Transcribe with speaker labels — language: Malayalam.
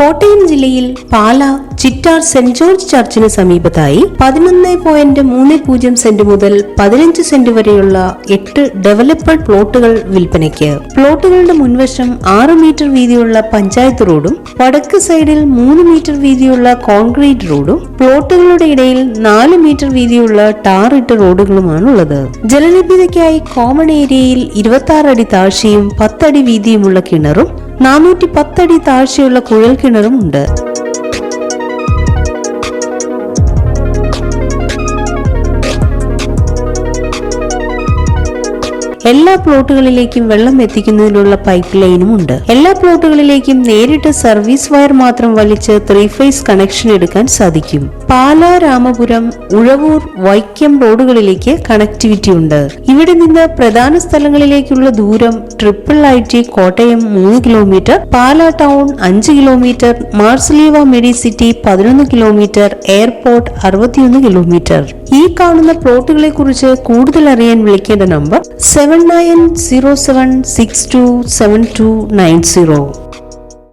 Speaker 1: കോട്ടയം ജില്ലയിൽ പാല ചിറ്റാർ സെന്റ് ജോർജ് ചർച്ചിന് സമീപത്തായി 11.30 സെന്റ് മുതൽ 15 സെന്റ് വരെയുള്ള 8 ഡെവലപ്ഡ് പ്ലോട്ടുകൾ വിൽപ്പനയ്ക്ക്. പ്ലോട്ടുകളുടെ മുൻവശം 6 മീറ്റർ വീതിയുള്ള പഞ്ചായത്ത് റോഡും വടക്ക് സൈഡിൽ 3 മീറ്റർ വീതിയുള്ള കോൺക്രീറ്റ് റോഡും പ്ലോട്ടുകളുടെ ഇടയിൽ 4 മീറ്റർ വീതിയുള്ള ടാറിട്ട റോഡുകളുമാണുള്ളത്. ജലലഭ്യതയ്ക്കായി കോമൺ ഏരിയയിൽ 26 അടി താഴ്ചയും 10 അടി വീതിയുമുള്ള കിണറും 410 അടി താഴ്ചയുള്ള കുഴൽ കിണറും ഉണ്ട്. എല്ലാ പ്ലോട്ടുകളിലേക്കും വെള്ളം എത്തിക്കുന്നതിനുള്ള പൈപ്പ് ലൈനും ഉണ്ട്. എല്ലാ പ്ലോട്ടുകളിലേക്കും നേരിട്ട് സർവീസ് വയർ മാത്രം വലിച്ച് 3 ഫേസ് കണക്ഷൻ എടുക്കാൻ സാധിക്കും. പാല, രാമപുരം, ഉഴവൂർ, വൈക്കം റോഡുകളിലേക്ക് കണക്ടിവിറ്റി ഉണ്ട്. ഇവിടെ നിന്ന് പ്രധാന സ്ഥലങ്ങളിലേക്കുള്ള ദൂരം IIIT Kottayam 3 kilometre, Pala town 5 kilometre, Mar Sleeva Medicity 11 kilometre, airport 61 kilometre. ഈ കാണുന്ന പ്ലോട്ടുകളെ കുറിച്ച് കൂടുതൽ അറിയാൻ വിളിക്കേണ്ട നമ്പർ 7907627290.